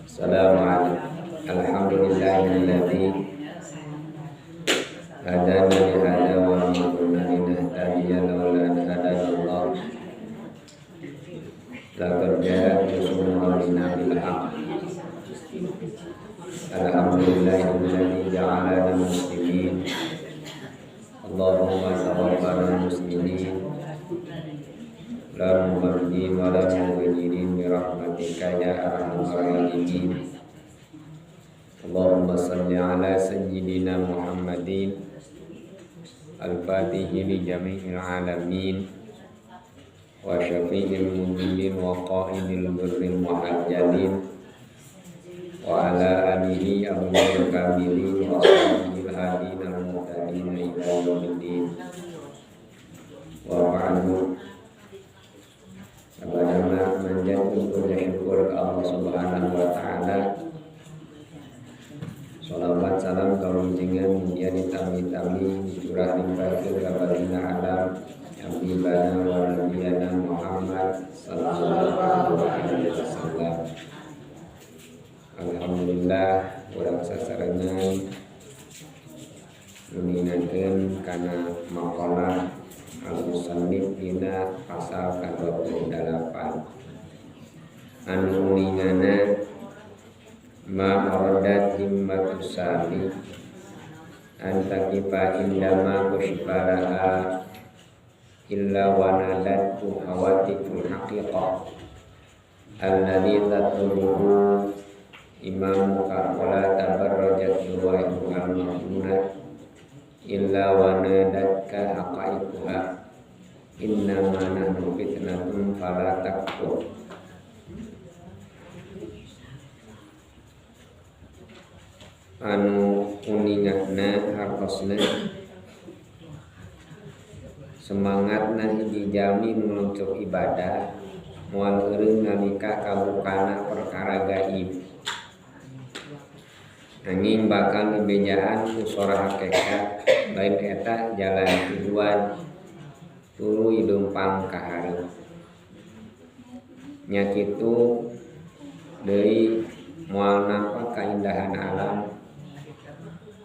Assalamualaikum. Alhamdulillahilladzi hadana li hadza wa ma kunna linahtadiya laula an hadanallah. Laqad jaa'a rasuluna bil haqq. Alhamdulillahilladzi ja'alana muslimin. Allahumma taqabbal muslimin. La mubarrin wa la mughayyirin bi rahmatika ya arhamar rahimin. Allahumma salli ala sayyidina Muhammadin al-fatihi li jami'il alamin wa syafi'il mudhillin wa qa'idil birril muhajjalin wa ala alihi abdul kamilin wa ashabil hadin al-muhtadin ila yaumiddin. Wa ba'du. Sabana menjadi syukur Allah Subhanahu wa taala. Salawat salam karunia mulia ditami-tami dicurah limpahkeun ka baginda Adam Habibana wa nabiyana Muhammad sallallahu alaihi wasallam. Alhamdulillah urang sasarengan numinakeun kana maqalah al-musannif dina pasal ke-28 anu lingana ma aradat himmatus sami antakifa indama kushibaraha illa wa nadatku hawatikul haqiqah alladhi tatlubuhu imamu kakola tabarrajat ruwa'ihu al-mahmunat illa wa nadatka haqaiquha innama nahnu fitnatun fala takfur. Anu uningahna hartosna semangatna hiji jalmi nuntut ibadah moal eureun nalika kabukana perkara gaib angin bakal dibejaan musora hakikat lain eta jalan tujuan tulu hidumpang kahareup nya kitu deui moal nampak kaindahan alam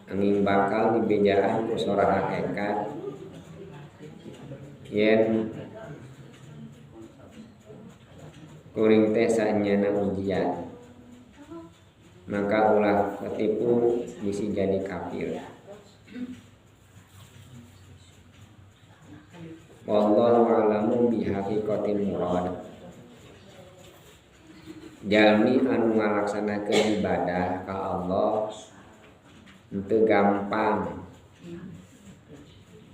angin bakal dibejaan musora hakikat yen kuring teh saenyana ujian maka ulah ketipu bisa jadi kafir. Wallahu a'lamu bihaqiqatil murad. Jalmi anu ngalaksanakeun ibadah ka Allah henteu gampang.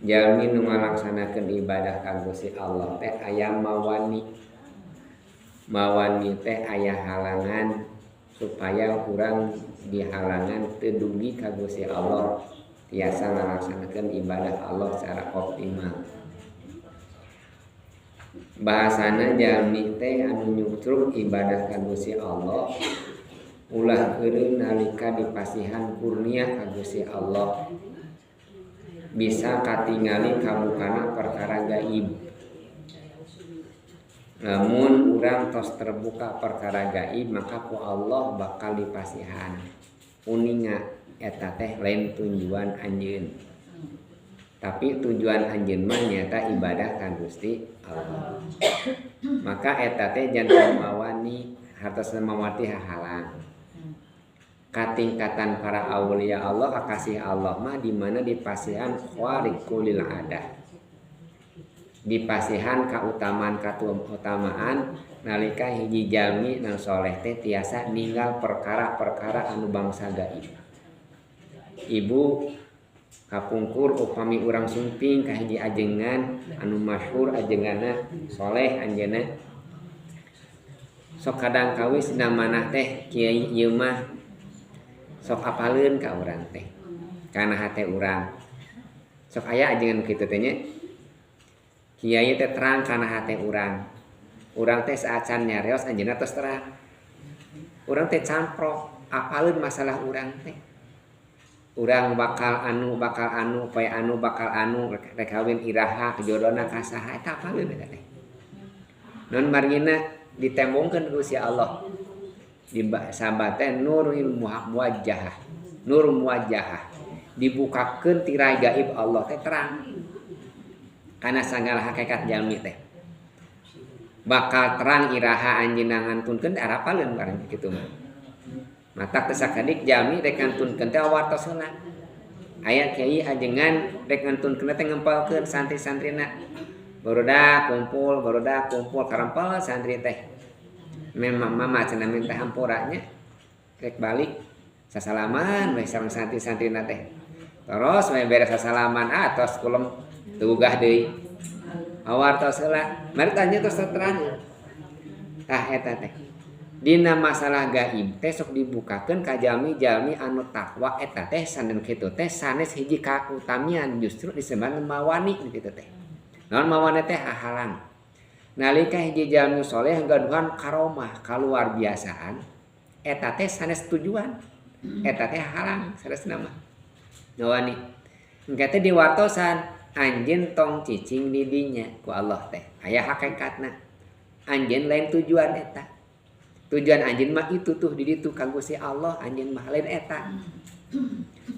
Jalmi nu ngalaksanakeun ibadah ka Gusti Allah teh aya mawani. Mawani teh aya halangan supaya kurang dihalangan tedugi ka Gusti Allah tiasa ngalaksanakeun ibadah Allah secara optimal. Bahasana jalmi teh anu nyutruk ibadah ka Gusti Allah ulah eureun nalika dipasihan kurnia ka Gusti Allah bisa katingali kabukana perkara gaib. Namun urang tos terbuka perkara gaib maka ku Allah bakal dipasihan uninga eta teh lain tujuan anjeun tapi tujuan anjeun mah nyata ibadah ka Gusti Allah maka eta teh janten mawani hartosna mawati hahalang katingkatan para aulia Allah kakasih Allah mah di mana dipasihan khariqul adah dipasihan kautamaan kautamaan nalika hiji jalmi nang soleh teh tiasa ninggal perkara-perkara anu bangsa gaib. Ibu kapungkur upami urang sumping ka hiji ajengan anu masyhur ajenganna soleh anjeunna sok kadang kawis dina manah teh kiai ieu mah sok apaleun ka urang teh kana hate urang sok aya ajengan kitu teh nya kiai teh terang kana hate urang teh saacan nyareos anjeunna tos terang urang teh camprok apaleun masalah urang teh urang bakal anu poe anu bakal anu rek kawin iraha jodona ka saha eta apaleun eta teh non margina ditembongkeun ku Gusti Allah sabate nurul muwajjahah. Nur muwajjahah. Dibukakeun tirai gaib Allah teh terang. Kana sagala hakikat jalmi teh. Bakal terang iraha anjeunna ngantunkeun arapaleun bareng kitu mah. Matak teu sakadik jalmi rek ngantunkeun teh wartos heula. Aya kiai ajengan rek ngantunkeun teh ngempalkeun santri-santrina. Barudak kumpul karempel santri teh. Memang mama cenah minta hampuranya rek balik sasalaman we sareng santri-santrina teh. Terus we beres sasalaman tos kulem tugah deui. Awartos heula, mari tanya terus terang. Tah eta teh. Dina masalah gaib teh sok dibukakeun ka jalmi-jalmi anu takwa eta teh sanes kitu teh sanes hiji kautamian justru disebut mawani kitu teh. Naon mawani teh hahalang. Nalika hiji jalmi soleh gaduhan karomah kaluar biasaan eta teh sanes tujuan. Eta teh halang sanes nama. Mawani. Engke teh diwartosan anjeun tong cicing di dinya ku Allah teh aya hakikatna anjeun lain tujuan eta tujuan anjeun mah itu tuh di ditu ka Gusti Allah anjeun mah lain eta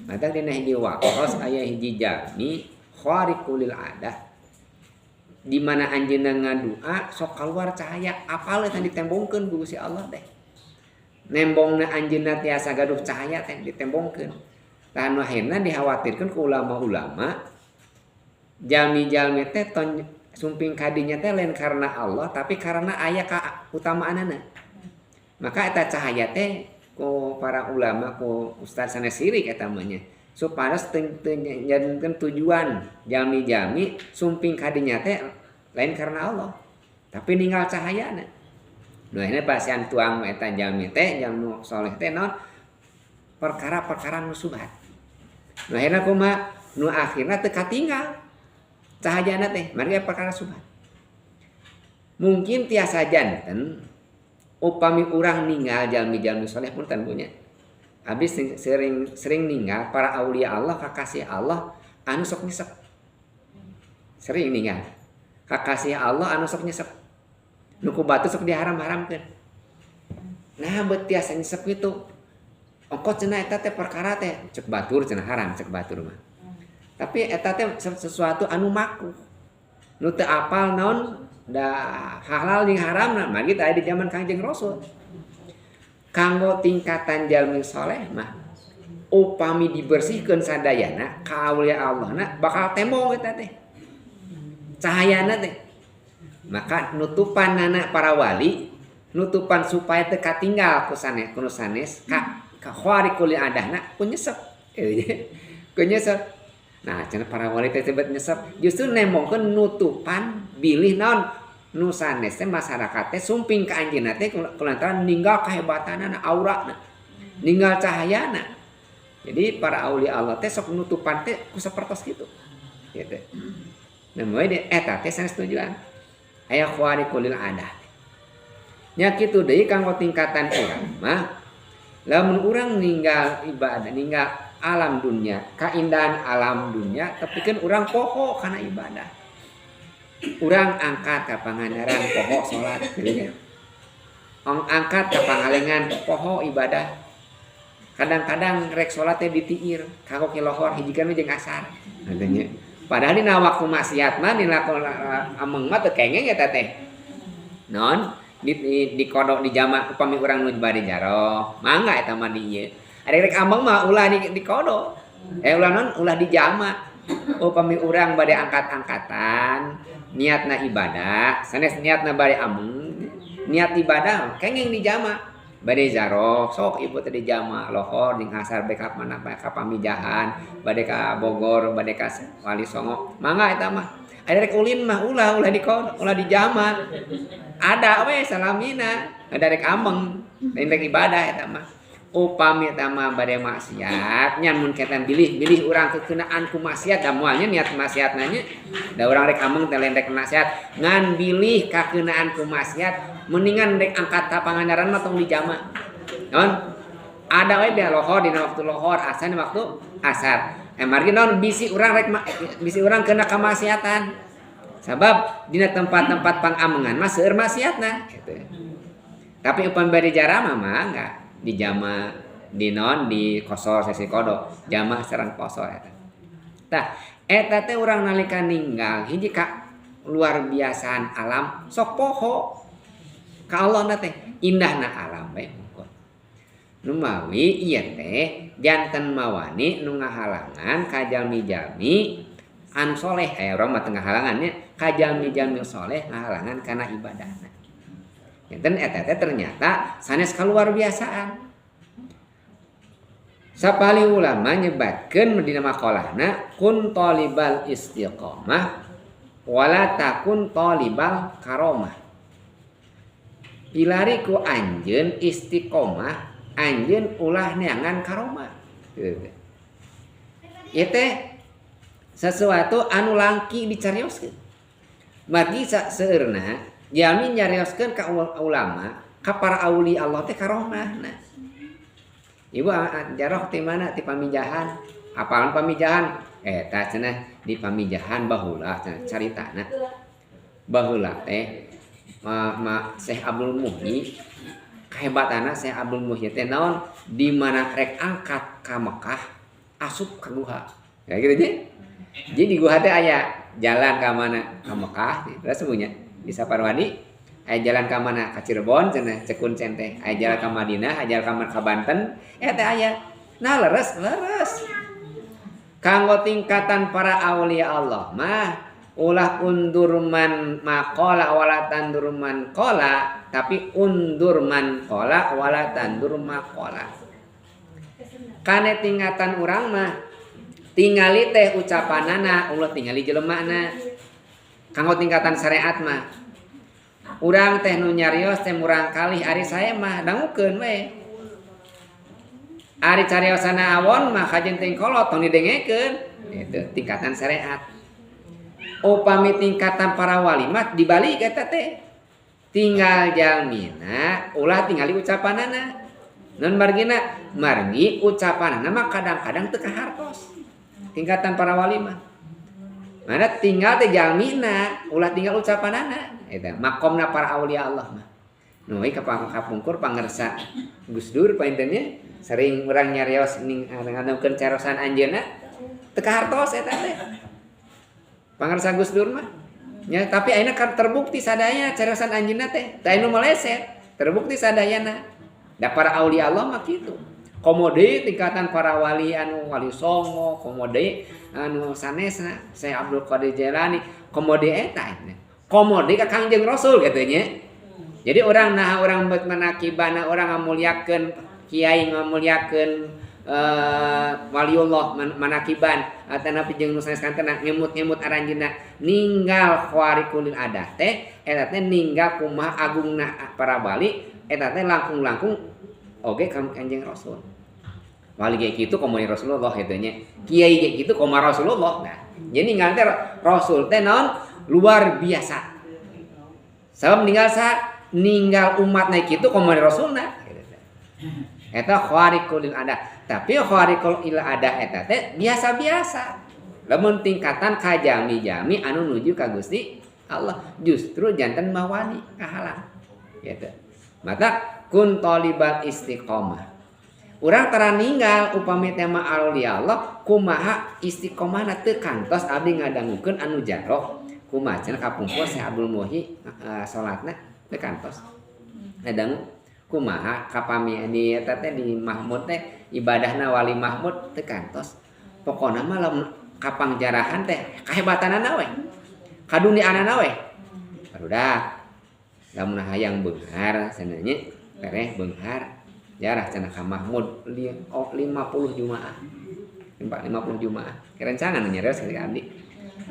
mata dina hiji waktos aya hiji jalmi khariqul adah di mana anjeunna ngadua sok keluar cahaya apal teh ditembongkeun ku Gusti Allah teh nembongna anjeunna tiasa gaduh cahaya teh ditembongkeun tah anu akhirna dikhawatirkeun ku ulama-ulama jalmi-jalmi teh sumping kadinya teh lain karena Allah tapi karena aya kautamaanana. Maka eta cahaya teh ku para ulama ku ustaz sanes sirik eta mah nya. Supados teu nyadikeun tujuan jalmi-jalmi sumping kadinya teh lain karena Allah. Tapi ninggal cahayana. Nu ayeuna pasian tuang eta jalmi teh jalmi saleh teh naon perkara-perkara nu subhat. Nu ayeuna kumaha nu akhirna teu katinggal cahayana teh mari perkara subhat. Mungkin tiasa janten upami urang ninggal jalmi-jalmi saleh punten punya. Habis sering ninggal para aulia Allah kakasih Allah anu sok nyesep. Sering ninggal. Kakasih Allah anu sok nyesep. Nu ku batu sok diharam-haramkeun. Nah bet tiasa nyesep kitu. Ongkos cenah eta teh perkara teh cek batur cenah haram cek batur mah. Tapi eta teh sesuatu anu makruh. Nu teu apal naon da halal jeung haramna mah kita aya di zaman Kangjeng Rasul. Kanggo tingkatan jalmi saleh mah upami dibersihkeun sadayana ka aulia Allahna bakal tembong eta teh. Cahayana teh. Maka nutupanana para wali nutupan supaya teu katinggal ku sanes ka khariqul adahna ku nyesep. Ku nyesep. Nah, cenah para wali teh sebut nyesep justru nembongkeun nutupan bilih naon nu sanes teh masyarakat teh sumping ka anjeunna teh kulantaran ninggal kahebatanana aurana ninggal cahayana. Jadi para aulia Allah teh sok nutupan teh ku sapertos kitu. Gitu. Nah, moe eta teh sanes tujuan. Aya khariqul adah. Nya kitu deui kanggo tingkatan urang mah lamun urang ninggal ibadah ninggal alam dunia, keindahan alam dunia, tapi kan orang poho karena ibadah. Orang angkat ke pangandaran poho sholat, gitu. Orang angkat ke pangalengan poho ibadah. Kadang-kadang rek sholatnya ditiir, kanggo kilohor hijikan jeung asar. Katanya. Padahal dina waktu maksiat mah dina ameng mah teu kengeng eta teh. Non di kodok di jamak upami urang nu bari jaro, mangga eta mah di ieu. Rek ambang mah ulah di kodo. Ulah non ulah di jama. Upami urang bade angkat-angkatan, niatna ibadah, sanes niatna bade ameng, niat ibadah kenging di jama. Bade zaro, sok ibu teh di jama lohor jeung asar beka mana ka pamijahan, bade ka Bogor, bade ka Wali Songo. Mangga eta mah. Rek ulin mah ulah di kodo, ulah di jama. Ada we salamina, ada rek ambeng, lain rek ibadah eta mah. Upami tama bade maksiat nya mun ketan bilih urang kekeunaan ku maksiat da moalnya niat maksiatna nya da urang rek ameng teh lain rek maksiat ngan bilih kakeunaan ku maksiat mendingan rek angkat ka pangandaran mah tong dijama naon ada we da lohor dina waktu lohor asar dina waktu asar margi naon bisi urang kena kamaksiatan sabab dina tempat-tempat pangamengan mah seueur maksiatna kitu Tapi upam bari jara mah enggak dijama di non di kosor sesi kodo jama sareng poso eta. Tah eta teh urang nalika ninggal hiji ka luar biasaan alam sok poho ka Allah teh indahna alam bae nu mawi ieu teh janten mawani nu ngahalangan ka jalmi-jalmi anu soleh aya urang mah teu ngahalangannya ka jalmi-jalmi soleh ngahalangan kana ibadahna. Enten eta teh ternyata sanes kaluar biasaan. Sapali ulama nyebatkeun dina maqalahna kun talibal istiqomah wala takun talibal karomah. Pilari ku anjeun istiqomah, anjeun ulah neangan karomah. Ieu teh sesuatu anu langki dicarioskeun. Bagi seueurna jalmi nyarioskeun ka ulama, ka para auli Allah teh karomahna. Ibu jaroh ti mana ti pamijahan? Apaan pamijahan? Eta cenah di pamijahan baheula cenah caritana. Baheula teh Syekh Abdul Muhyi kahebatanna Syekh Abdul Muhyi teh naon di mana rek angkat ka Mekah asup ka guha. Ya gitu nya. Jadi di guha teh aya jalan ka mana ka Mekah terus semuanya di Saparwadi aya jalan ka mana ka Cirebon cenah Cekun teh aya jalan ka Madinah aya jalan ka Banten eta aya nah leres kanggo tingkatan para aulia Allah mah ulah undur man maqala wala tandur man qala tapi undur man qala wala tandur maqala kane tingkatan urang mah tingali teh ucapanana ulah tingali jelemana kanggo tingkatan syariat mah urang teh nu nyarios teh murang kalih ari saya mah dangukeun we. Ari cariosana awon mah kajen teh kolot tong didengekeun. Itu tingkatan syariat. Upami tingkatan para wali mah dibalik eta teh. Tinggal jalmina ulah tingali ucapanana. Non margina margi ucapanana mah kadang-kadang teu kahartos. Tingkatan para wali mah. Mana tinggal teh jalmina ulah tinggal ucapanana. Eta makomna para aulia Allah mah. Nu ieu kapungkur pangersa Gus Dur paintennya sering urang nyarios ning nganukeun carosan anjeunna teu kahartos eta teh. Pangersa Gus Dur mah. Ya tapi ayeuna kan terbukti sadaya carosan anjeunna teh teu anu meleset, terbukti sadayana. Da para aulia Allah mah kitu. Komode tingkatan para wali anu wali songo, komode anu sanesna Syekh Abdul Qadir Jailani, komode eta. Komode ka Kangjeng Rasul katanya. Jadi orang nah orang menakibana orang ngamuliakeun kiai ngamuliakeun waliullah manakiban atanapi jeung nu sanes kantena ngemut-ngemut aranjeunna ninggal khariqul adah teh eta teh ninggal kumaha agungna para wali eta teh langkung-langkung oge ka Kangjeng Rasul. Wali ge kitu komo Rasulullah katanya. Kiai ge kitu komo Rasulullah. Nah, jadi ninggal teh Rasul teh naon luar biasa. Sabab ninggal umat naik itu komando rasulna. Eta khariqul adah. Tapi khariqul adah eta teh biasa-biasa. Lamun tingkatan ka jami-jami anu nuju ka Gusti Allah justru janten mawani kahalang. Gitu. Maka kun talibal istiqomah. Urang tara ninggal upami teh mah aulia Allah kumaha istiqomahna teu kantos abdi ngadangukeun anu jaroh. Kumaha cenah kapungkur Syekh Abdul Muhyi salatna teu kantos. Kadang kumaha kapami di eta teh di Mahmud teh ibadahna wali Mahmud teu kantos. Pokona mah lamun kapangjarahan teh kahebatanana we. Kaduniaanana we. Barudak. Lamun hayang beunghar cenah nya pereh beunghar jarah cenah ka Mahmud 50 jumaah. 50 jumaah. Kerencangan nyareos ka abdi.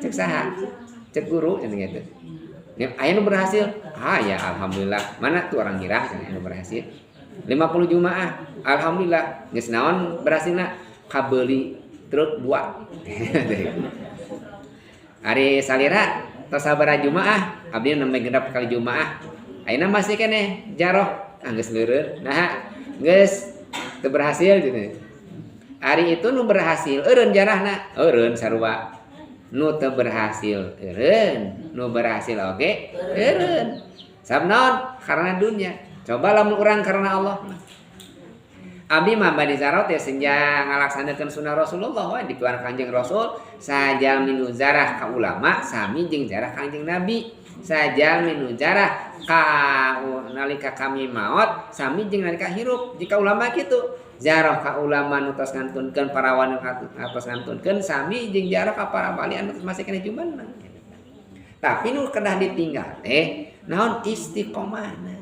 Cek saha? Cek guru cenah gitu. Aya nu berhasil. Ya alhamdulillah. Mana tuh orang ngira cenah anu berhasil. 50 jumaah. Alhamdulillah. Geus naon berhasilna? Kabeuli truk 2. Ari salira tos sabaraha jumaah, abdi nembe genep kali jumaah. Ayeuna masih keneh jaroh, geus leureun. Nah, geus teu berhasil gitu. Ari itu nu berhasil eureun jarahna, eureun sarua. Nu teu berhasil eureun, nu berhasil oge eureun. Sabab naon? Karena dunya. Coba lamun urang karena Allah. Abdi mah bade zarot ya senja ngalaksanakeun sunnah Rasulullah we dikuan Kanjeng Rasul saja minu zarah ka ulama sami jeung zarah Kanjeng Nabi. Saja minu zarah ka nalika kami maot sami jeung nalika hirup. Jika ulama kitu, zarah ka ulama nu tos ngantunkeun parawan tos ngantunkeun sami jeung zarah ka para wali anu masih keneh jumeneng. Tapi nu kedah ditinggal teh naon istiqomahna.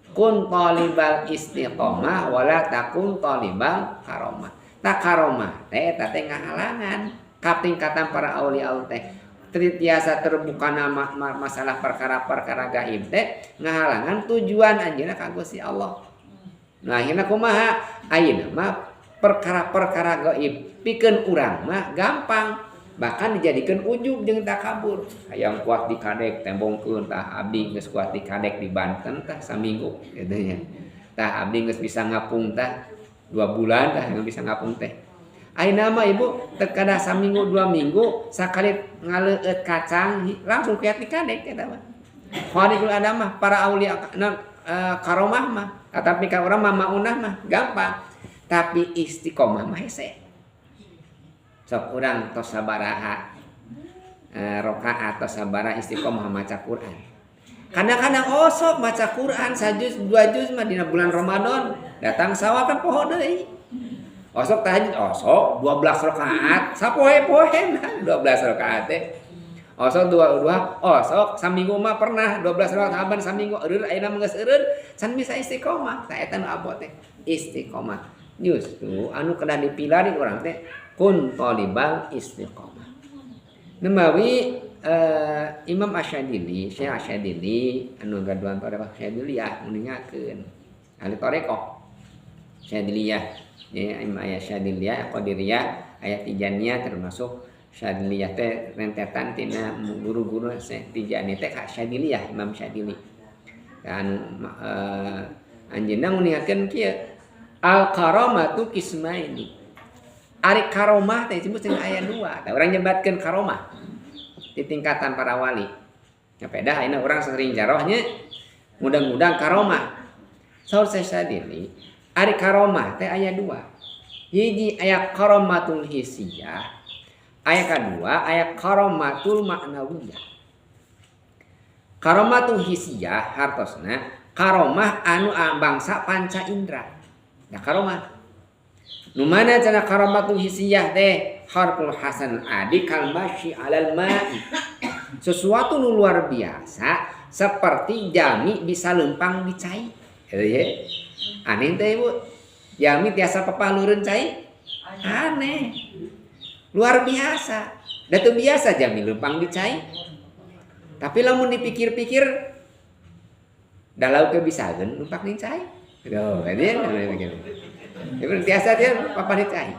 Kun talibal istiqomah wala takun talibal karomah. Tak karomah teh eta teh ngahalangan katingkatan para aulia teh. Tiasa terbuka nama masalah perkara-perkara gaib teh ngahalangan tujuan anjeunna ka Gusti Allah. Nah akhirna kumaha? Ayeuna mah perkara-perkara gaib pikeun urang mah gampang. Bahkan dijadikan ujub jeung takabur. Hayang kuat dikadek tembongkeun tah abdi geus kuat dikadek di Banten tah saminggu kitu nya. Tah abdi geus bisa ngapung tah 2 bulan tah geus bisa ngapung teh. Ayeuna mah ibu teu kada saminggu 2 minggu sakali ngaleueut kacang langsung kiat dikadek eta mah. Khairul adamah para aulia karomah mah tapi ka urang mah maunah mah gampang. Tapi istiqomah mah hese. Sok urang tos sabaraha rakaat atau sabaraha istiqomah maca Quran. Kadang-kadang sok maca Quran 1 juz 2 juz mah dina bulan Ramadan datang sawah kan poho deui. Sok tahajud sok 12 rakaat sapoe-poe nah 12 rakaat teh. Sok 2 sok saminggu mah pernah 12 rakaat saban saminggu eureun ayeuna mah geus eureun can bisa istiqomah. Tah eta nu abot teh istiqomah. Justru anu kedah dipilari urang teh kun talibal istiqomah. Nemawi Imam Asyadili, Syekh Asyadili anu gaduhan pada Asyadiliyah ningakeun ahli tareqah Asyadiliyah ya Imam Asyadiliyah Qadiriyah aya Tijaniyah termasuk Asyadiliyah teh rentetan tina guru-guru Syekh Tijani teh ka Asyadiliyah Imam Asyadili. Anu anjeunna ningakeun kieu al karamatu kismaini. Ari karomah teh disebut dengan ayat 2. Tah urang nyebatkeun karomah di tingkatan para wali. Nyapeda ayeuna urang sering jarohnya mudah-mudahan karomah. Saur Syadili, ari karomah teh ayat 2. Hiji ayat karomatul hisiyah. Ayat kedua ayat karomatul ma'nawiyah. Karomatul hisiyah hartosna karomah anu bangsa panca indra. Nah karomah nu mana cenah karamatul hisiyah teh harful hasan adi kal masyi alal ma'i. Sesuatu nu luar biasa seperti jami bisa lempang di cai. Ye. Aneh teh Ibu. Jami tiasa papalureun cai. Aneh. Luar biasa. Da teu biasa jami lempang di cai. Tapi lamun dipikir-pikir dalau kebisaeun lempang di cai. Tuh, dia begitu. Itu tiasa dia papa dicai.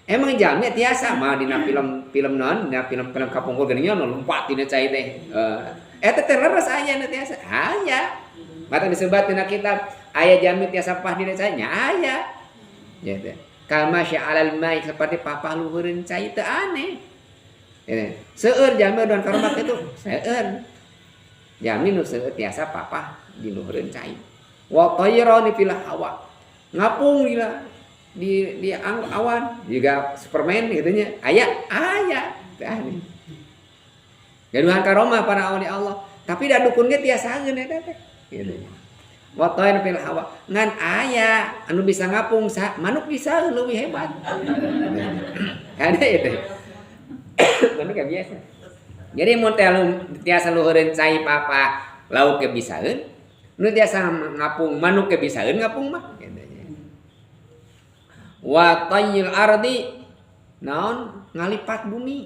Emang jamnya tiasa mah dina film non, dina film kapungkur geuning nu lompat dina cai teh. Eta teh leres aya nu tiasa. Aya. Mata disebut dina kitab aya jami tiasa pah dina cai nya aya. Ya teh. Kama sya'alal mai seperti papa luhureun cai teu aneh. Seueur jami dan karomat itu seueur. Jami nu seueur tiasa papa di luhureun cai. Wa tayrani fil hawa. Ngapung gila di awan juga Superman gitu nya aya aneh. Gaduhan karomah para awli Allah tapi da dukun ge tiasaeun eta teh gitu nya. Wa tayrani fil hawa ngan aya anu bisa ngapung manuk bisa leuwih hebat. Ada itu. Manuk ge biasa. Jadi mun tiasa luhureun cai papa lauk ge bisaeun nu tiasa ngapung manuk ge bisaeun ngapung mah gitu. Wa tayyil ardi naon ngalipat bumi.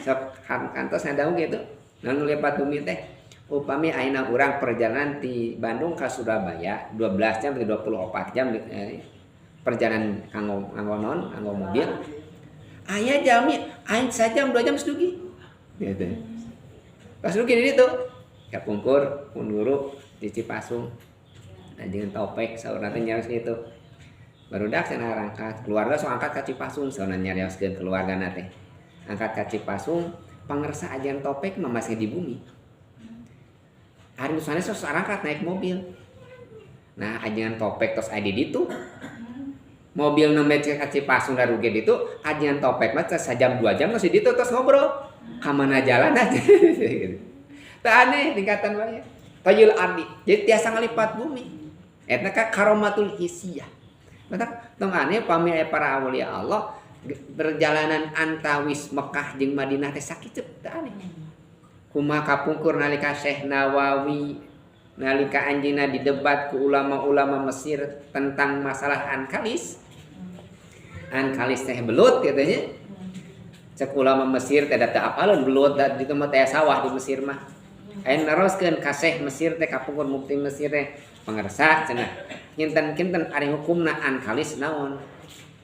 Sok kantos ngadaung gitu. Naon ngalipat bumi teh upami ayeuna urang perjalanan di Bandung ka Surabaya 12 jam atau 24 jam perjalanan kanggo naon kanggo mobil. Aya jami aing sajam 2 jam sedugi. Gitu. Pas dugi di ditu kapungkur pun guru di Cipasung. Anjeun topek saurna teh nyaros kitu. Barudak cenah angkat keluarga so angkat ka Cipasung sauna nyarioskeun keluargana teh. Angkat ka Cipasung pangersa ajan topek mah masih di bumi. Hari nu sanes sos angkat naik mobil. Nah ajengan topek tos aya di ditu. Mobil nembe Cipasung da rugi ditu, ajengan topek mah sajam 2 jam masih ditu tos ngobrol. Ka mana jalan aja. Teu aneh tingkatan bae. Tayul ardi, jadi tiasa ngalipat bumi. Eta ka karomatul hisiyah. Mata tong aneh pami aya para aulia Allah perjalanan antawis Mekah jeung Madinah teh sakitu teu aneh. Kumaha kapungkur nalika Syekh Nawawi nalika anjeunna didebat ku ulama-ulama Mesir tentang masalah Ankalis. Ankalis teh belut katanya. Cek ulama Mesir teh da teu apaleun belut da ditu mah teh sawah di Mesir mah. Ayeuna neroskeun ka Syekh Mesir teh kapungkur mufti Mesir teh pangarsa cenah. Kinten-kinten ari hukumna Ankalis naon?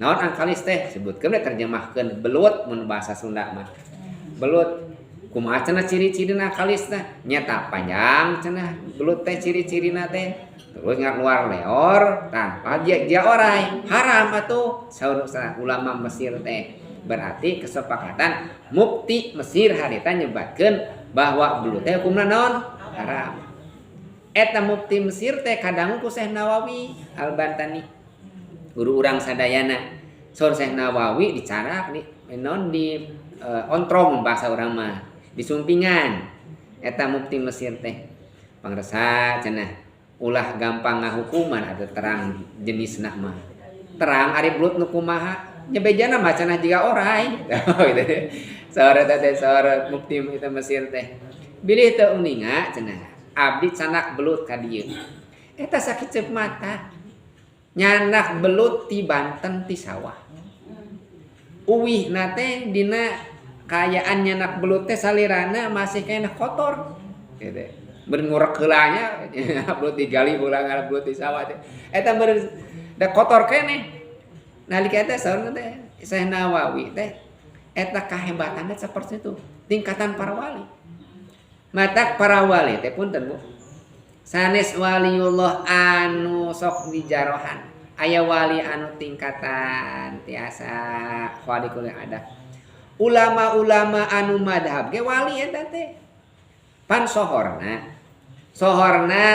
Naon Ankalis teh? Sebutkeun we terjemahkeun belut mun bahasa Sunda mah. Belut kumaha cenah ciri-cirina Ankalis teh? Nyata panjang cenah belut teh ciri-cirina teh. Terus ngaluar leor tanpa jia orai. Haram atuh saur ulama Mesir teh. Berarti kesepakatan mufti Mesir harita nyebatkeun bahwa belut teh hukumna naon? Haram. Eta mufti Mesir teh kadangu ku Syekh Nawawi Al-Bantani. Guru urang sadayana. Saur Syekh Nawawi dicarak di non di ontrong bahasa urang mah, disumpingan. Eta mufti Mesir teh. Pangresa cenah ulah gampang ngahukuman atau terang jenisna mah. Terang ari belut nu kumaha? Nyebejana mah cenah jiga orai. Gitu. Saur eta teh saur mufti itu Mesir teh. Bilih teu uninga cenah. Abdi canak belut ka dieu. Eta sakit cep mata. Nyanak belut ti Banten ti sawah. Uwihna teh dina kayaan nyanak belut teh salirana masih kena kotor. Gitu. Berngurek heulanya belut digali ulang belut di sawah teh. Eta beureun da kotor keneh. Nalika teh saur teh Syekh Nawawi teh eta kahebatanna saperti itu. Tingkatan para wali. Mata para wali teh punten Bu. Sanes waliullah anu sok dijarohan. Aya wali anu tingkatan tiasa khaliqul ada. Ulama-ulama anu madhab ge wali eta teh. Pan sohorna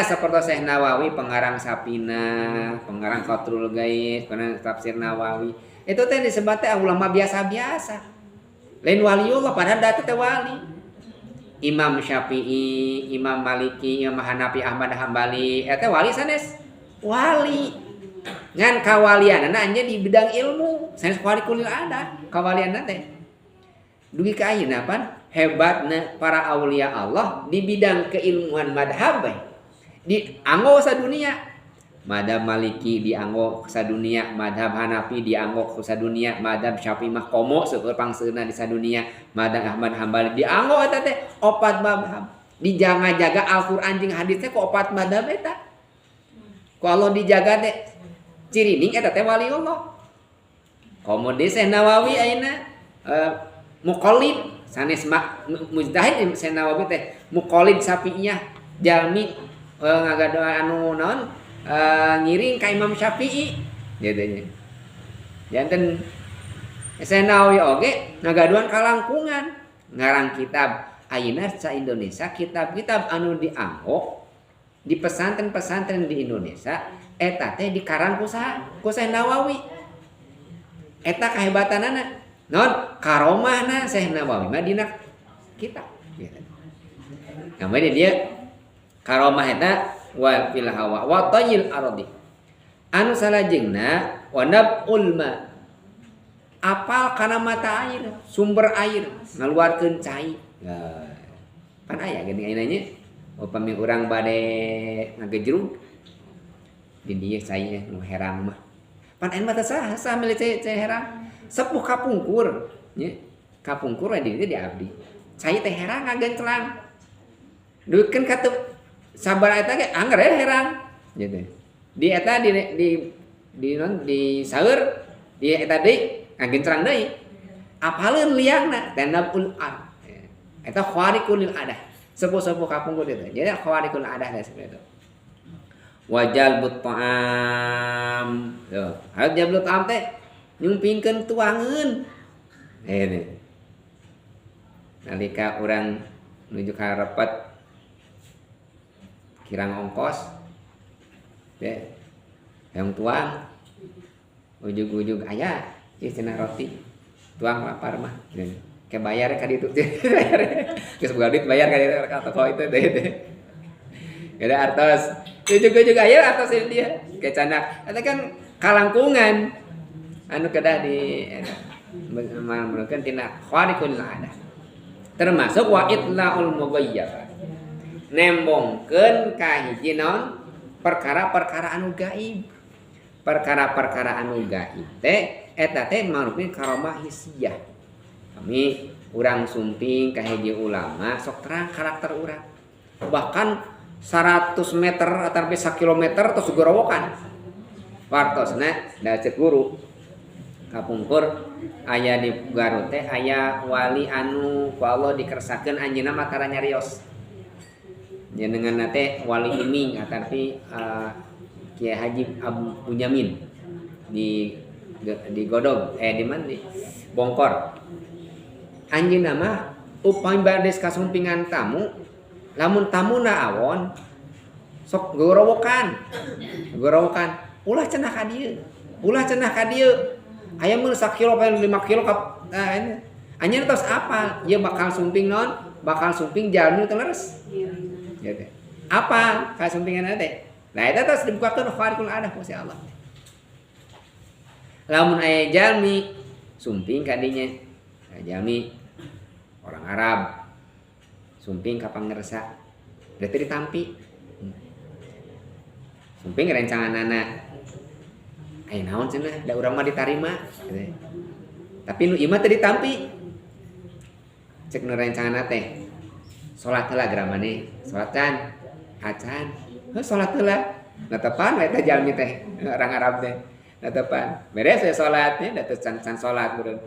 saperti Syekh Nawawi pengarang Sapina, pengarang Fathul Ghaib, pengarang tafsir Nawawi. Itu teh disebut teh ulama biasa-biasa. Lain waliullah padahal da teh wali. Imam Syafi'i, Imam Maliki, Imam Hanafi, Ahmad Hambali, eta wali sanes. Wali. Ngan kawalianna anya di bidang ilmu, sanes khaliqul ada, kawalianna teh. Dugi ka ayeuna pan hebatna para aulia Allah di bidang keilmuan madhab dianggo sadunia. Madhab Maliki dianggo sadunia, madhab Hanafi dianggo sadunia, madhab Syafi'i mah komo seueur pangseuna di sadunia, madhab Ahmad Hambali dianggo eta teh opat madhab. Dijaga-jaga Al-Qur'an jeung hadis teh ku opat madhab eta. Ku Allah dijaga teh cirining eta teh waliullah. Komo deui Syekh Nawawi ayeuna muqallid sanes mujtahid Syekh Nawawi teh muqallid Syafi'iyah jalmi ngagadoa anu naon ngiring ka Imam Syafi'i gitu nya. Janten Syekh Nawawi oge ngagaduan kalangkungan ngarang kitab ayeuna sa Indonesia kitab-kitab anu dianggo di pesantren-pesantren di Indonesia eta teh dikarang ku Syekh Nawawi. Eta kahebatanana non karomahna Syekh Nawawi mah dina kitab gitu. Kemudian dia karomah eta wa fil hawa wa tayyil ardi anu salajengna wa nabul ma apal kana mata air sumber air ngaluarkeun cai pan aya geuning ayeuna nya upami urang bade ngagejrug di dieu cai nu herang mah pan ayeuna mah teh saha milih cai herang sepuh kapungkur nya kapungkur di dieu di abdi cai teh herang ngagenclang duikeun ka teu sabar eta ge angger herang gitu. Di eta di saeur di eta deui ngagencrang deui. Apaleun liangna tanabul ar. Eta khariqul adah. Sepuh-sepuh kapungkur itu. Jadi khariqul adah teh seperti itu. Wajal but ta'am. Tuh, harus jablut ta'am teh nyumpingkeun tuangeun. Ini. Nalika urang nuju ka repet kirang ongkos teh yang tuang ujug-ujug aya ieu cenah roti tuang lapar mah ke bayar ka ditu geus boga duit bayar ka ditu ka toko itu teh ada artos ujug-ujug aya artos dia ke canak eta kan kalangkungan anu kedah di menurutkan tina khariqul ada termasuk wa itlaul mughayyab nembongkeun ka hiji naon perkara-perkara anu gaib perkara-perkara anu gaib teh eta teh mangrupi karomah hisiyah kami urang sumping ka hiji ulama sok terang karakter urang bahkan 100 meter atau 1 kilometer terus gorowokan wartosna da ceuk guru kapungkur aya di Garut teh aya wali anu ku Allah dikersakeun anjeunna matara nyarios jenenganna teh wali iming tapi Kiai Haji Abu Bunyamin di Godog di mana di Bongkor anjeunna mah upami bades kasumpingan tamu lamun tamuna awon sok gorowokan ulah cenah ka dieu aya mun 1 kilo paling 5 kilo anjeun tos apa ieu bakal sumping non bakal sumping jalmi teu leres ya teh apa ka sumpingan teh nah eta tos dibukakeun khariqul adah ku Allah lamun aya jalmi sumping ka dinya jalmi orang Arab sumping ka pangersa berarti ditampi sumping rencanganana aya naon cenah da urang mah ditarima tapi nu ieu mah teu ditampi cek nu rencanganna teh salat heula gramane salat can acan salat heula netepan eta jalmi teh orang Arab teh netepan beres we salatnya da teu can salat meureun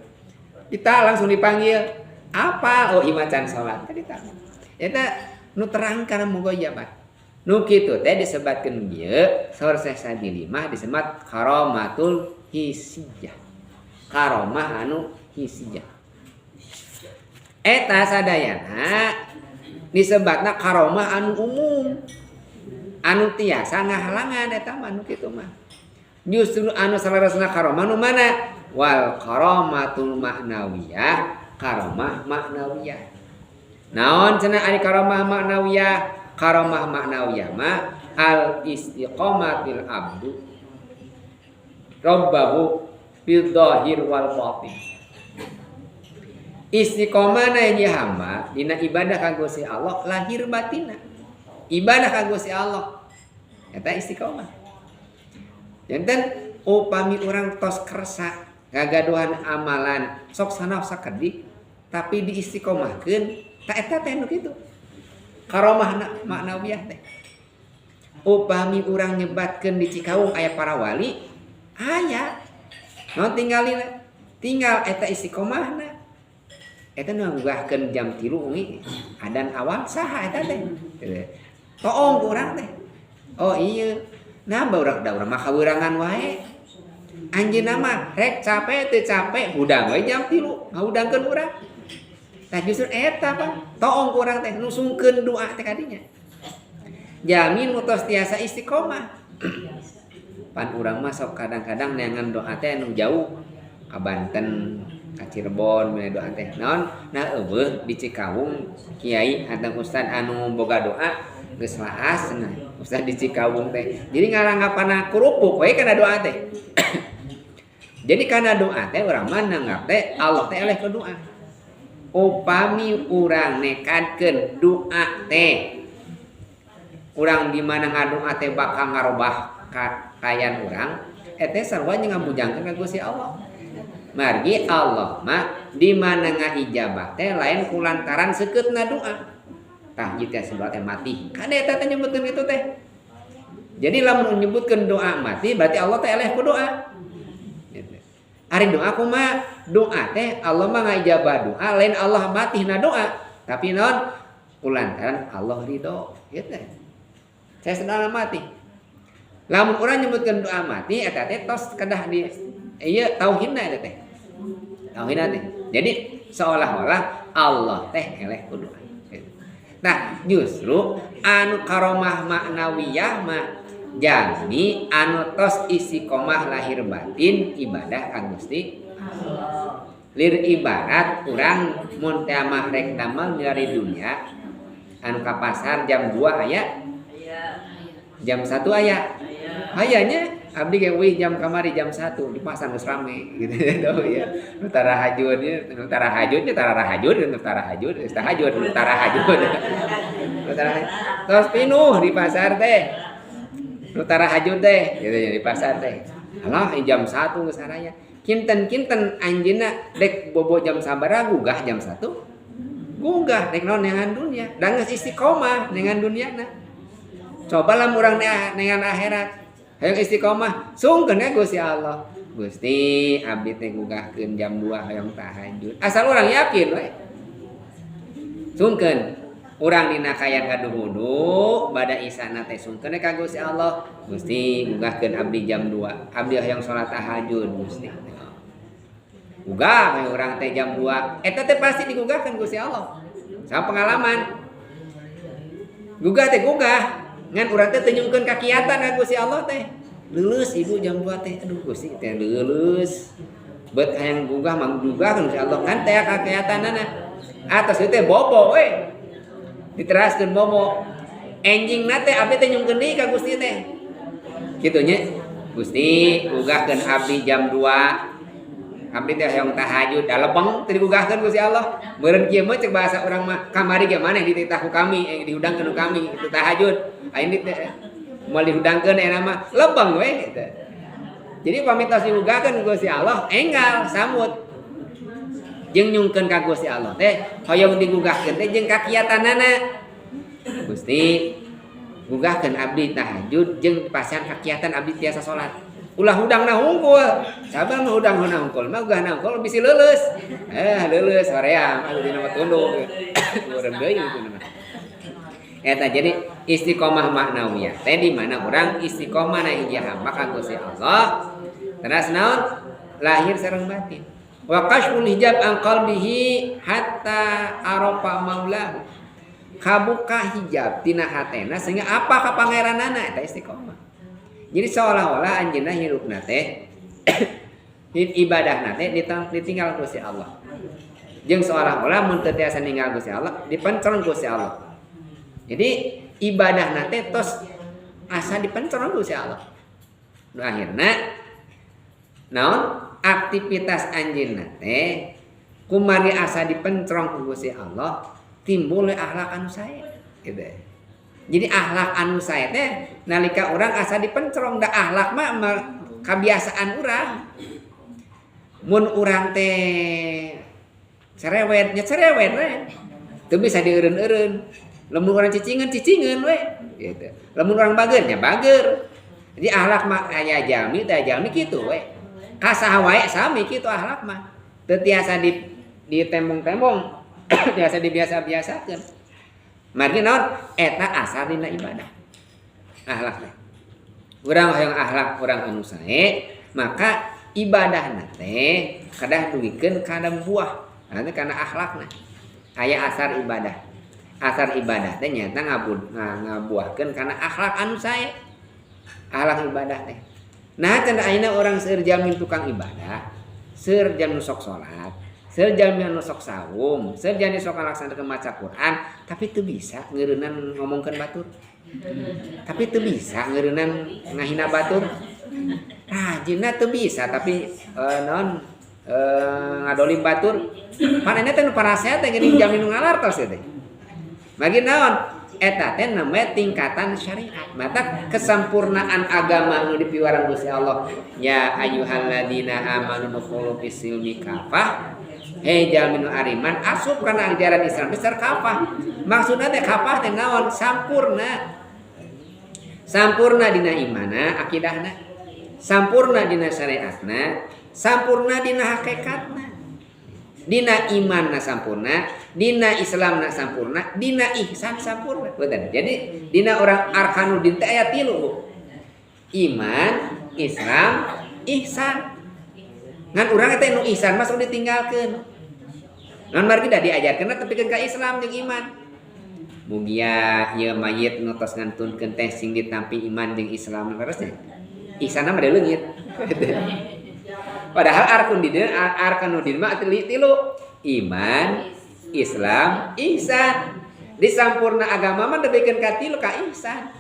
kita langsung dipanggil apa oh ieu mah can salat teh ditampi eta nu terang kana mughayyabah nu kitu teh disebatkeun ieu saur Syekh Sadili mah disebut karamatul hisiyah karamah anu hisiyah eta sadayana disebatna karamah anu umum anu tiasa ngahalangan eta mah nu kitu mah justru anu salaresna karamah nu mana wal karamatul ma'nawiyah karamah ma'nawiyah naon cenah ari karamah ma'nawiyah karamah ma'nawiyah ma al istiqomatil abdu rabbahu fil dhahir wal batin istiqomana ieu hamba dina ibadah ka Gusti Allah lahir batina ibadah ka Gusti Allah eta istiqomah janten upami urang tos kersa gagaduhan amalan sok sanaos sakedik tapi diistiqomahkeun ta eta teh nu kitu karamah maknawiyah teh upami urang nyebatkeun di Cikaung aya para wali aya no tinggal eta istiqomahna eta nu ngugahkeun jam 3 wengi adan awal saha eta teh toong urang teh oh ieu nah urang mah kawurangan wae anjeunna mah rek capek teu capek hudang we jam 3 ngahudangkeun urang tah justru eta Pak toong urang teh nusungkeun doa teh kadinya jamin mutos tiasa istiqomah pan urang mah sok kadang-kadang neangan doa teh anu jauh ka Banten ka Cirebon meh doa teh naon nah eueuh di Cikawung kiai atau ustad anu boga doa geus laas cenah ustad di Cikawung teh jadi ngarangapana kurupuk we kana doa teh jadi kana doa teh urang mah nanggap teh Allah teh eleh ke doa upami urang nekadkeun doa teh urang di mana ngadoa teh bakal ngarobah kayan urang eta sarua ngabujangkeun ka Gusti Allah margi Allah mah di mana ngaijabah teh lain kulantaran seukeutna doa tah ieu teh doa teh mati kan eta teh nyebutkeun kitu teh jadi lamun nyebutkeun doa mati berarti Allah teh eleh ku doa ari doa kumaha doa teh Allah mah ngajabah doa lain Allah matihna doa tapi naon kulantaran Allah ridho kieu teh saya sedang mati lamun urang nyebutkeun doa mati eta teh tos kedah di ieu tauhidna eta teh tauhidna teh jadi seolah-olah Allah teh eleh ku doa nah justru anu karamah maknawiyah mah jami anu tos istiqomah lahir batin ibadah ka Gusti lir ibarat urang mun teh mah rek damel dari dunia anu ka pasar jam 2 aya jam 1 aya hayanya abdi ge wih jam kamari jam 1 di pasar geus rame gitu ya. Nu tarahajud tos pinuh di pasar teh. Nu tarahajud teh gitu ya di pasar teh. Alah jam 1 geus saraya. Kinten-kinten anjeunna dek bobo jam sabaraha gugah jam 1. Gugah dek naon nengan dunia, da geus istiqomah dengan duniana. Coba lah urang nengan akhirat. Hayang istiqomah, sungkeun ya Gusti Allah. Gusti, abdi teh gugahkeun jam 2 hayang tahajud. Asal urang yakin we. Sungkeun. Urang dina kayan kaduhudu, bada isana teh sungkeun ka Gusti Allah. Gusti, gugahkeun abdi jam 2. Abdi hayang salat tahajud, Gusti. Gugah hayang urang teh jam 2. Eta teh pasti digugahkeun Gusti Allah. Sama pengalaman. Gugah teh gugah. Ngan urang teh teu nyungkeun kakiatan ka Gusti Allah teh. Leuleus ibu jam 2 teh. Aduh Gusti teh leuleus. Beut hayang gugah mang gugah ka Gusti Allah kan teh kakiatanana. Atos teh bobo we. Diteraskeun bobo. Enjingna teh abdi teh nyungkeun deui ka Gusti teh. Kitu nya. Gusti gugahkeun abdi jam 2. Abdi teh hayang tahajud da lebeng teu digugahkeun Gusti Allah. Meureun kieu mah cek bahasa urang mah kamari ge maneh dititah ku kami dihudangkeun ku kami itu tahajud. Aini teh moal dihudangkeun eta mah lebeng we gitu. Jadi pamitos digugahkeun Gusti Allah enggal samut. Jeung nyungkeun ka Gusti Allah teh hoyong digugahkeun teh jeung kakiatanana. Gusti gugahkeun abdi tahajud jeung pasian kakiatan abdi tiasa salat. Ulah hudangna hungkul. Sabar mah hudangna hungkul mah gugahna hungkul bisi leuleus. Leuleus hoream anu dina mah tunduk. Urang deui gitu mah. Eta jadi istiqomah maknawiyah teh di mana orang istiqomah na hiji hamba ka Gusti Allah terus naon lahir sareng batin wa kashful hijab an qalbihi hatta arafa maulahu kabuka hijab tina hatena sehingga apa ka pangeranana eta istiqomah jadi seolah-olah anjeunna hirupna teh ibadahna teh ditinggal Gusti Allah jeung seolah-olah mun teu tiasa ninggal Gusti Allah dipenceron Gusti Allah. Jadi ibadah nate tos asa dipenceron Gusti Allah. Nu akhirna naon aktivitas anjeunna teh kumari asa dipenceron ku Gusti Allah timbul akhlak anu sae gitu. Jadi akhlak anu sae teh nalika urang asa dipenceron da akhlak mah kebiasaan urang. Mun urang teh cerewet nya cerewet we. Teu bisa dieureun-eureun. Lamun orang cicingan we gitu. Lamun orang bager nya bager. Jadi akhlak mah aya jalmi teh jalmi kitu we. Kasaha wae sami kitu akhlak mah. Teu tiasa ditembong-tembong, tiasa dibiasa-biasakeun. Margi naon? Eta asal dina ibadah. Akhlak teh. Urang hoyong akhlak urang anu sae, maka ibadahna teh kadah duwikeun kana buah. Anu kana akhlakna. Aya asar ibadah. Asar ibadah teh nyata ngabuahkeun kana akhlak anu sae. Akhlak ibadah teh. Nah cenah ayeuna urang seueur jamin tukang ibadah, seueur jam nu sok salat, seueur jam nu sok saum, seueur jam sok ngalaksanakeun maca Quran, tapi teu bisa ngeureunnan ngomongkeun batur. Tapi teu bisa ngeureunnan ngahina batur. Rajinna teu bisa tapi ngadolim batur. Panenna teh nu parasehat teh geuning jamin ngalartos teh. Bagi naon eta teh namanya tingkatan syariat. Mata kesempurnaan agama nu dipiwarang Gusti Allah. Ya ayyuhalladzina amanu dukhulu fis-silmi kafah. Hei jalmi nu ariman asup kana ajaran Islam besar kafah. Maksudna teh kafah teh naon? Sampurna. Sampurna dina imana, akidahna. Sampurna dina syariatna, sampurna dina hakikatna. Dina iman na sampurna, dina Islam na sampurna, dina ihsan sampurna. Betul. Jadi dina orang arkanuddin teh aya 3, Bu. Iman, Islam, ihsan. Ngan urang teh nu ihsan mah sok ditinggalkeun. Ngan margi da diajarkeun tapi ka Islam jeung iman. mugia ieu mayit nu tos ngantunkeun teh sing ditampi iman jeung Islam leres teh ihsanna mah leungit padahal arkan nu dieu mah tilu iman Islam ihsan disampurna agama mah debikeun ka tilu ka ihsan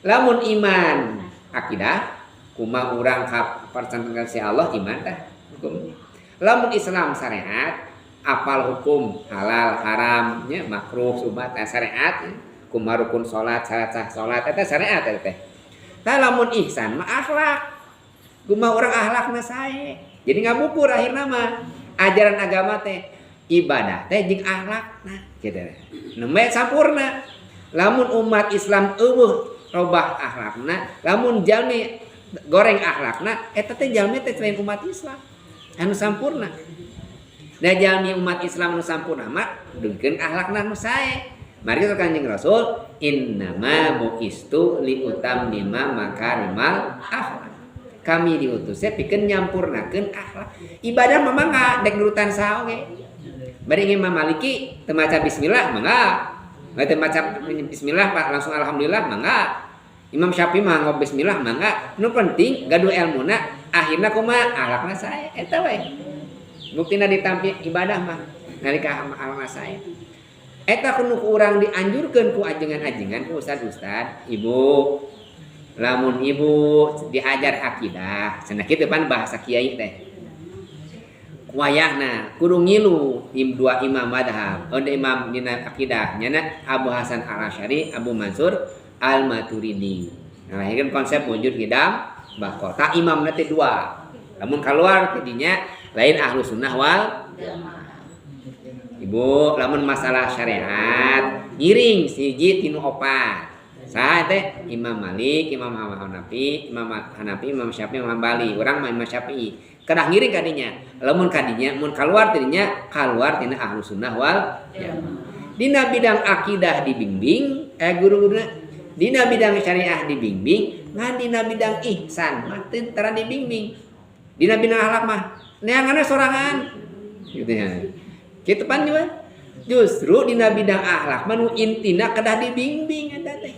lamun iman akidah kumaha urang kapercayaan si Allah iman teh hukum lamun Islam syariat apal hukum halal haram nya makruh sunat syariat kumaha rukun salat syarat sah salat eta syariat teh tah lamun ihsan mah akhlak kumaha urang akhlakna sae jadi ngabukur akhirna mah ajaran agama teh ibadah teh jeung akhlakna kitu nu me sampurna lamun umat Islam eueuh robah akhlakna lamun jalmi goreng akhlakna eta teh jalmi teh selain umat Islam anu sampurna da jalmi umat Islam anu sampurna mah dugikeun akhlakna nu sae mari ka Kanjeng Rasul innama buistu li utammima makarimal akhlak kami diutus pikeun nyampurnakeun akhlak ibadah mah mangga dek nurutan saha oge bari Imam Maliki teu maca bismillah mangga teu maca bismillah langsung alhamdulillah mangga Imam Syafi'i mah ngomong bismillah mangga nu penting gaduh ilmuna akhirna kumaha akhlakna sae eta we buktina ditampi ibadah mah nalika akhlakna sae eta kudu urang dianjurkeun ku ajengan-ajengan ku ustad-ustad ibu lamun ibu diajar akidah cenah kitu pan bahasa kiai teh wayahna kudu ngilu dua imam madhab imam dina akidah nyana Abu Hasan Al-Asy'ari Abu Mansur Al-Maturidi. Nah, ini kan konsep wujud hidam bakal. Tak imam nanti dua. Namun keluar jadinya lain ahlu sunnah wal jamaah. Ibu, lamun masalah syariat ngiring siji tinu opat. Saha teh Imam Malik, Imam Hanafi, Imam Syafi'i, Imam Hambali. Urang mah Imam Syafi'i. Kedah ngiring kadinya. Lamun kadinya mun keluar tina ahlu sunnah wal jamaah. Dina bidang akidah dibimbing, guru-guruna dina bidang syariah dibimbing ngan dina bidang ihsan mah teu tara dibimbing dina bidang akhlak mah neanganna sorangan gitu ya kitu pan juga justru dina bidang akhlak mah nu intina kedah dibimbing eta teh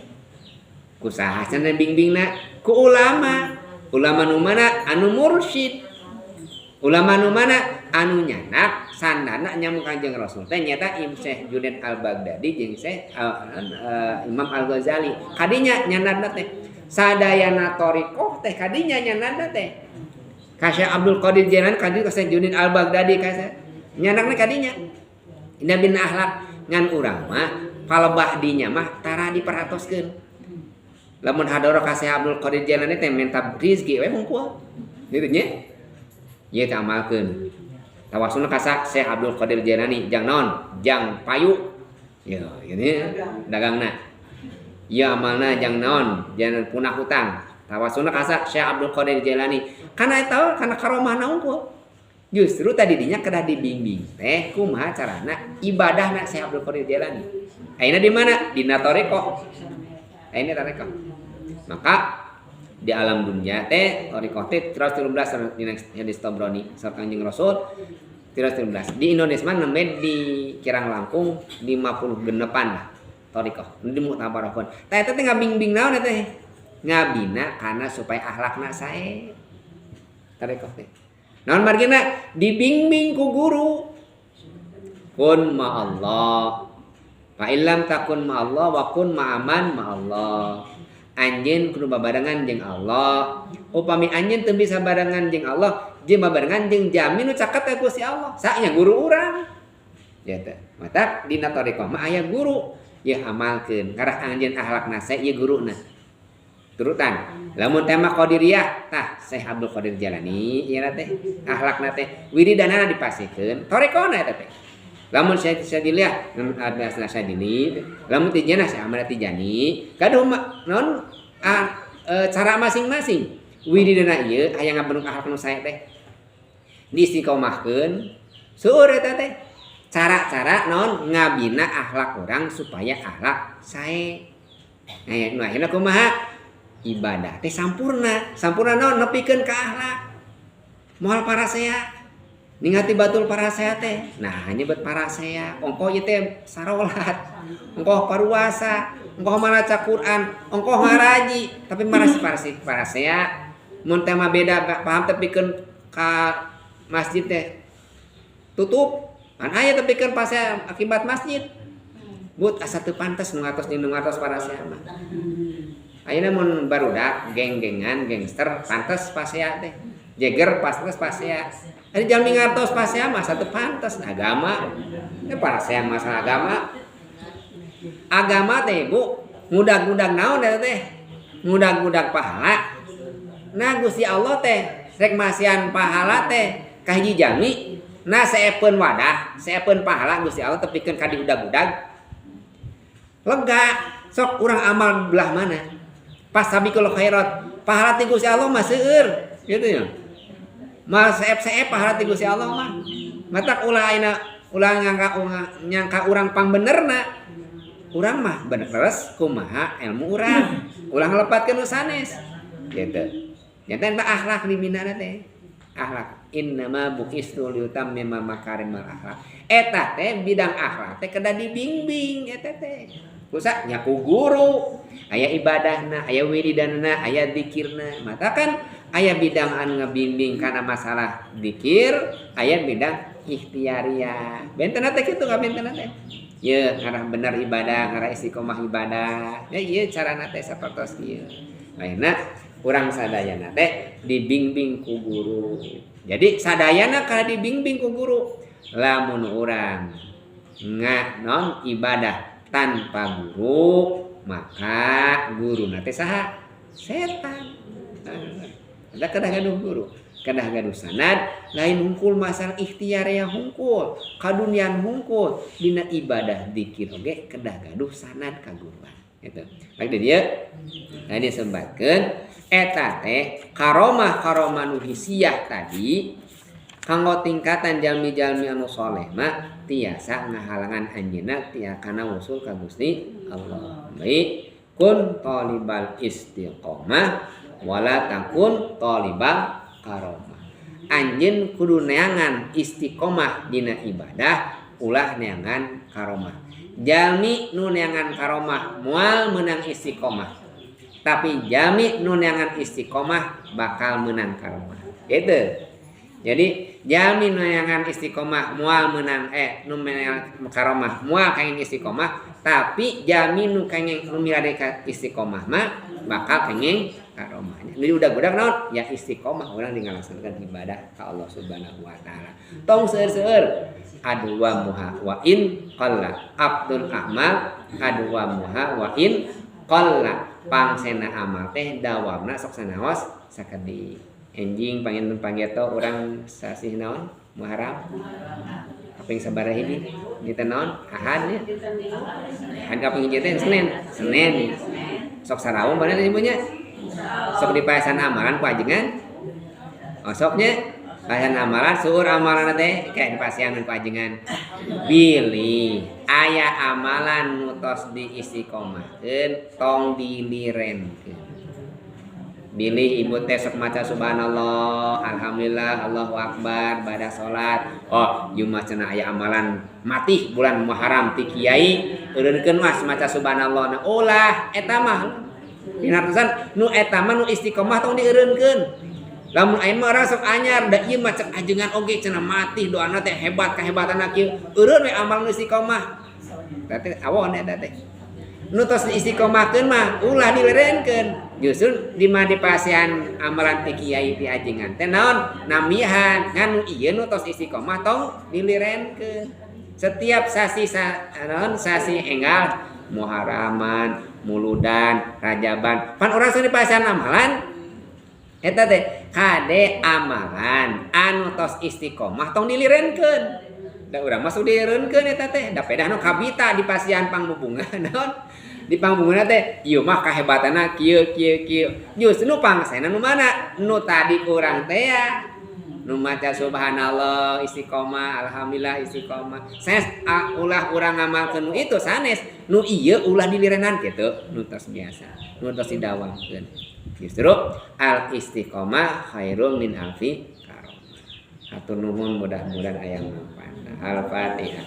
kusaha cenah bimbingna ku ulama nu mana anu mursyid ulama nu mana anu nyanak sandana nyamuk Kanjeng Rasul teh nyata Syekh Junaid Al-Baghdadi jeung Syekh Imam Al-Ghazali kadinya nyanadna teh sadayana thariqah teh kadinya nyanadna teh ka Syekh Abdul Qadir Jailani kadinya ka Syekh Junaid Al-Baghdadi ka nyanakna kadinya inna bin akhlak ngan urang mah palebah dinya mah tara diperhatoskeun lamun hadara ka Syekh Abdul Qadir Jailani teh minta rezeki we hungkul kitu nya ieu teh amalkeun tawasulna ka Syekh Abdul Qadir Jailani jang naon jang payu ya ini dagangna ieu amalna jang naon jangan punah hutang tawasulna ka Syekh Abdul Qadir Jailani kana eta kana karomahna unggul justru tadi dinya kedah dibimbing teh kumaha carana ibadahna Syekh Abdul Qadir Jailani ayeuna di mana dina thariqah ayeuna thariqah maka di alam dunia teh thariqah teh 13 dina hadis Tabrani sareng Kanjeng Rasul 13 di Indonesia mah nembe di Kirang Langkung 56an lah thariqah di Mu'tabarakun tah eta teh ngabing-bing naon teh ngabina kana supaya akhlakna sae thariqah teh naon margina dibimbing ku guru kun ma Allah fa illam takun ma Allah wa kun ma'aman ma Allah anjeun kudu babarengan jeung Allah upami anjeun teu bisa barengan jeung Allah jeung babarengan jeung jami nu caket ka Gusti Allah saanya guru urang ya teh mata dina thariqah mah aya guru ya amalkeun karah anjeun akhlakna sae ieu guruna turutan lamun tema qadiriyah tah Syekh Abdul Qadir Jailani ieu teh akhlakna teh wiridana dipasikeun thariqahna eta teh lamun Syekh Sadiliyah asna Sadili lamun tijana Syekh Ahmad Tijani kaduh naon cara masing-masing wiridana ieu aya ngabenung akhlak nu sae teh diistiqomahkeun seueur eta teh cara-cara naon ngabina akhlak urang supaya akhlak sae nah akhirna kumaha ibadah teh sampurna naon nepikeun ka akhlak moal parasea ningati batul parasea teh. Nah, nyebut parasea. Ongko ieu teh sarolat. Ongko paruasa, ongko maca Quran, ongko ngaraji, tapi parasea mun teh mah beda paham teh pikeun ka masjid teh tutup. Kan aya teh pikeun pasea akibat masjid. But asa teu pantes nu ngatos parasea mah. Ayeuna mun barudak geng-gengan, gangster pantes pasea teh. Jeger pantes pasea. Ari jalmi ngatos pasea mah satu pantes agama. Teh pasea masalah agama. Agama teh Bu, ngudag-ngudag naon eta teh? Ngudag-ngudag pahala. Nah Gusti Allah teh rek masian pahala teh ka hiji jalmi. Nah saepeun wadah, saepeun pahala Gusti Allah teh pikeun ka diudag-udag. Lega, sok urang amal belah mana? Pas sabiqul khairat, pahala ti Gusti Allah mah seueur, gitu ya. Mah saep-saep pahala ti Gusti Allah mah. Matak ulah ayeuna ulah nyangka urang pangbenerna. Urang mah bener leres kumaha ilmu urang. Ulah nglepatkeun nu sanes. Gitu. Janten mah akhlak di minana teh. Akhlak innama buqistu liutammima makarimal akhlak. Eta teh bidang akhlak teh kedah dibimbing eta teh. Kusa nyaku guru, aya ibadahna, aya wiridanna, aya dzikirna. Mata kan aya bidang anu ngabimbing kana masalah dzikir, aya bidang ikhtiariyah. Bentena teh kitu kabentena teh. Ye ngarah bener ibadah, ngarah istiqomah ibadah. Ya ieu carana teh sapertos kieu. Ayeuna urang sadayana teh dibimbing ku guru. Jadi sadayana kada dibimbing ku guru. Lamun urang non ibadah tanpa guru, maka guru teh saha? Setan. Ada kedah gaduh guru, kedah gaduh sanad, lain hungkul masalah ikhtiar ya hungkul, kadunian hungkul, dina ibadah dzikir oge kedah gaduh sanad ka guruan. Gitu. Baik dia sebatkeun eta teh karomah nu hisiyah tadi kanggo tingkatan jalmi-jalmi anu saleh mah tiasa ngahalangan anjeunna tia kana usul ka Gusti Allah. Baik kun talibal istiqomah wala takun talibal karomah. Anjeun kudu neangan istiqomah dina ibadah ulah neangan karomah. Jalmi nu neangan karomah moal meunang istiqomah. Tapi jalmi nu neangan istiqomah bakal meunang karomah. Gitu. Jadi jalmi nu neangan istiqomah moal meunang nu meunang karomah moal kenging istiqomah, tapi jalmi nu kenging nu milade ka istiqomah mah bakal kenging karomahnya. Jadi udah naon? Ya istiqomah urang ngalaksanakeun ibadah ka Allah Subhanahu wa taala. Tong seueur-seueur adu wa muha wa in qalla abdul amal adu wa muha wa in qalla pangsena amal teh dawamna sok sanaos sakedi. Enjing panggeto urang sasih naon? Muharram. Kaping sabaraha hiji? Dita naon? Ahad nya. Ahad kaping hiji teh Senin. Sok saraung bener ibunya. Sok dipaesan amalan ku ajengan. Oh soknya paesan amalan suur amalan teh kayak dipasihan ku ajengan. Pilih aya amalan nu tos diistiqomahkeun tong dilirenkeun. Bilih ibu teh sok maca subhanallah, alhamdulillah, Allahu akbar, pada salat. Oh, Jumat cenah aya amalan mati bulan Muharram ti kiai, eureunkeun mas maca subhanallah. Nah, ulah eta mah dinartosan nu eta mah nu istiqomah tong dieureunkeun. Lamun ayeuna mah sok anyar da ieu mah cek ajengan oge cenah mati doana teh hebat kahebatanna kieu. Eureun we amal nu istiqomah. Teh awon eta teh. Nu tos istiqomahkeun mah ulah dilerenkeun. Justru di mah dipasihan amalan ti kiai ti ajengan teh naon? Namihan nganu ieu nu tos istiqomah tong dilirenkeun. Setiap sasi enggal Muharraman, Muludan, Rajaban, pan urang sing dipasihan amalan eta teh kade amalan anu tos istiqomah tong dilirenkeun. Da urang masuk dilirenkeun eta teh da pedah nu kabita dipasihan pangbubungan naon? Di pangbungan teh ieu mah kahebatanna kieu. Justru nu pangsena nu mana? Nu tadi urang teh ya. Nu maca subhanallah istiqomah, alhamdulillah istiqomah. Sanes ulah urang ngamalkeun nu itu sanes. Nu ieu ulah dilirenan kitu, nu tos biasa. Nu tos didawamkeun. Justru al istiqomah khairum min alfi karomah. Hatur nuhun mudah-mudahan aya manfaat. Al-Fatihah.